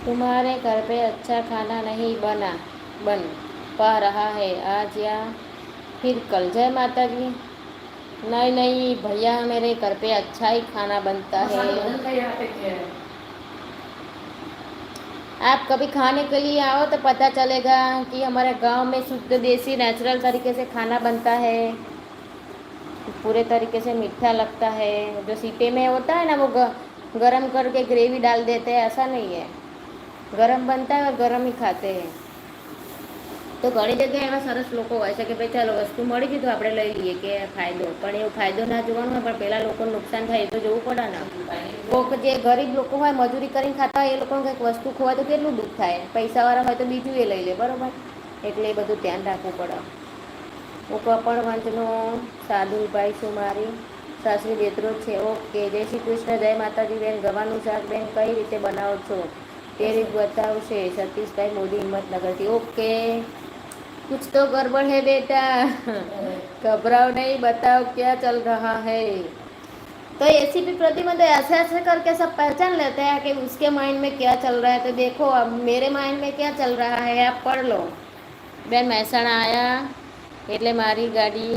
तुम्हारे घर पे अच्छा खाना नहीं बन पा रहा है आज या फिर कल। जय माता जी। नहीं नहीं भैया, मेरे घर पे अच्छा ही खाना बनता है। आप कभी खाने के लिए आओ तो पता चलेगा कि हमारे गांव में शुद्ध देसी नेचुरल तरीके से खाना बनता है। पूरे तरीके से मीठा लगता है। जो सीटे में होता है ना, वो गरम करके ग्रेवी डाल देते हैं, ऐसा नहीं है। गरम बनता है और गरम ही खाते हैं। તો ઘણી જગ્યાએ એવા સરસ લોકો હોય છે કે ભાઈ ચાલો વસ્તુ મળી ગઈ તો આપણે લઈ લઈએ કે ફાયદો, પણ એવો ફાયદો ના જોવાનો હોય, પણ પેલા લોકોને નુકસાન થાય એ તો જોવું પડે ને. કોઈક જે ગરીબ લોકો હોય, મજૂરી કરીને ખાતા હોય, એ લોકોને કંઈક વસ્તુ ખોવાય તો કેટલું દુઃખ થાય. પૈસાવાળા હોય તો બીજું એ લઈ લે, બરાબર. એટલે એ બધું ધ્યાન રાખવું પડે. હું કપણ વંચનો સાદુલભાઈ છું, મારી સાસરી બેતરો છે. ઓકે, જય શ્રી કૃષ્ણ, જય માતાજી. બેન ગવાનું શાક બેન કઈ રીતે બનાવો છો તે રીત बतावशे सतीशभाई मोदी हिम्मतनगर। ओके, कुछ तो गड़बड़ है बेटा, घबराओ नहीं, बताओ क्या चल रहा है। तो एसीपी प्रतिबंध ऐसे ऐसे करके सब पहचान लेते हैं कि उसके माइंड में क्या चल रहा है। तो देखो अब मेरे माइंड में क्या चल रहा है, आप पढ़ लो। बेन મહેસાણા આયા એટલે મારી ગાડી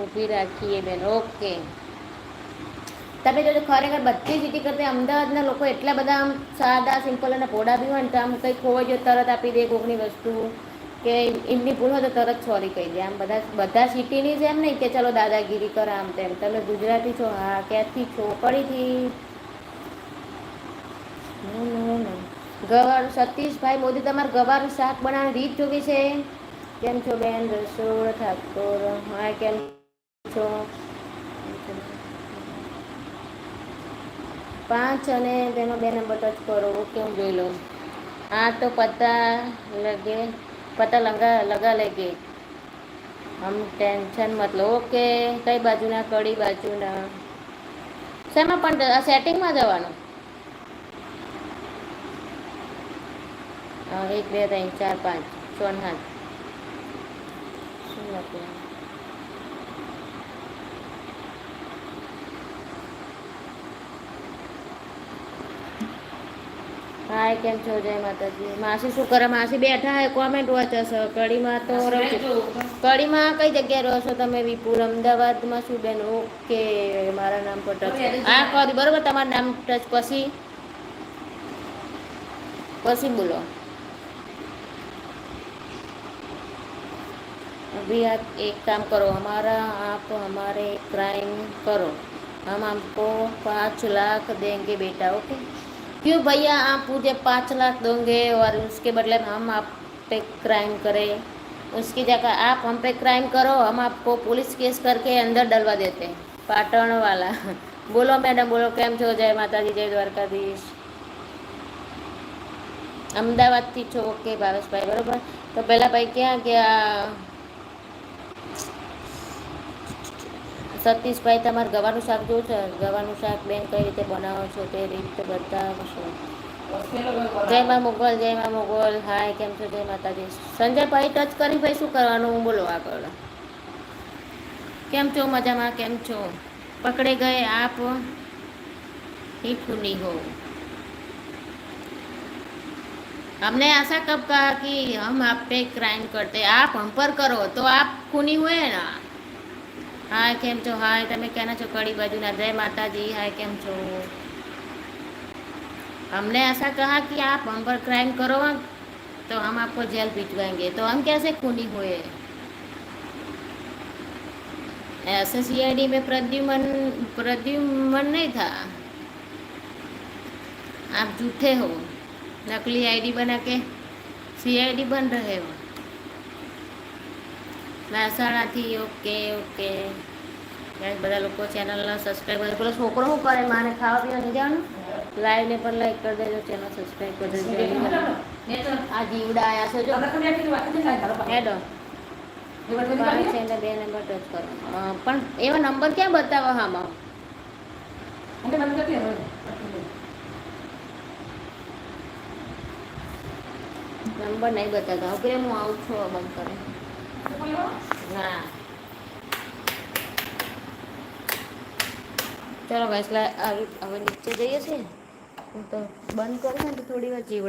ઊભી રાખીએ બેન। ઓકે, તમે જો ખરેખર બધી સિટી કરતા અમદાવાદના લોકો એટલા બધા આમ સાદા સિમ્પલ અને પોડા બી હોય ને, તો આમ કંઈ ખોવાઈ જાય તરત આપી દે કોકની વસ્તુ, કે એમની ભૂલ હોય તો તરત સોરી કહી દે। આમ બધા સિટીની જેમ નહીં કે ચલો દાદાગીરી કરે આમ તેમ। તમે ગુજરાતી છો? હા। ક્યાંથી છો? કડીથી। ગવાર સતીશભાઈ મોદી, તમારે ગવારનું શાક બનાવવાની રીત જોવી છે? કેમ છો બેન રસોડ ઠાકોર? હા, કેમ છો? 5 અને તેનો 2 નંબર ટચ કરો। ઓકે, હું જોઈ લઉં। હા, તો પતા લેગે હમ, ટેન્શન મત લો। ઓકે, કઈ બાજુના? કડી બાજુના। શેમાં પણ સેટિંગમાં જવાનું? 1 2 3 4 5 6 7 શું લખ્યું? હાય, કેમ છો? જય માતાજી। માસી શું કરે? માસી બેઠા હે, કોમેન્ટ વાંચે છે। કડીમાં તો કડીમાં કઈ જગ્યાએ રહો છો તમે? વિપુલ, અમદાવાદમાં શું બેન? ઓકે, મારા નામ પર ટચ આ કરી, બરોબર? તમારું નામ ટચ પછી બોલો। अभी आप एक काम करो, आप हमारे क्राइम करो, हम आपको 5 लाख देंगे बेटा। ओके, क्यों भैया आप मुझे 5 लाख दोगे और उसके बदले में हम आप पे क्राइम करें? उसकी जगह आप हम पे क्राइम करो, हम आपको पुलिस केस करके अंदर डलवा देते हैं। पाटण वाला बोलो मैडम, बोलो केम छो? जय माताजी, जय द्वारकाधीश। અમદાવાદથી છો? ઓકે ભાવેશભાઈ, બરોબર। તો પહેલાં ભાઈ ક્યાં ગયા? સતીશભાઈ, તમારે ગવાનું શાક જોવું છે? ગવાનું શાક બેન કઈ રીતે બનાવો છો તે રીત બતાવશો? જય મા મોગલ, જય મા મોગલ। હાય, કેમ છો? જય માતાજી। સંજયભાઈ ટચ કરી ભાઈ શું કરવાનું? બોલો આગળ। કેમ છો? મજામાં? કેમ છો? પકડે ગए आप ही खूनी हो। हमने ऐसा कब कहा कि हम आप पे क्राइम करते? आप हम पर करो तो आप खूनी हुए ना। हाय, केम छो? हाय, તમે ક્યાંના છો? કડી બાજુના। જય માતાજી। હાય, કેમ છો? हमने ऐसा कहा कि आप हम पर क्राइम करो तो हम आपको जेल भिजवाएंगे, तो हम कैसे खूनी हुए? ऐसे सीआईडी में प्रद्युमन नहीं था। आप झूठे हो, नकली आईडी बना के सीआईडी बन रहे हो। મહેસાણાથી। ઓકે ઓકે, બધા લોકો ચેનલને સબસ્ક્રાઈબ કરે। પેલો છોકરો શું કરે? મારે ખાવા પીવા નહીં જવાનું? લાઈવને પણ લાઈક કરી દેજો, ચેનલ સબસ્ક્રાઈબ કરી દેજો। આ જીવડા આવ્યા છે જો, હેડો 5 અને 2 નંબર ટચ કરો। પણ એવા નંબર ક્યાં બતાવો? હામાં નંબર નહીં બતાવતા। હવે હું આવું છું, બંધ કરે ના। ચલો વૈસલા હવે નીચે જઈએ છીએ, હું તો બંધ કરું ને તો થોડી વાર જીવ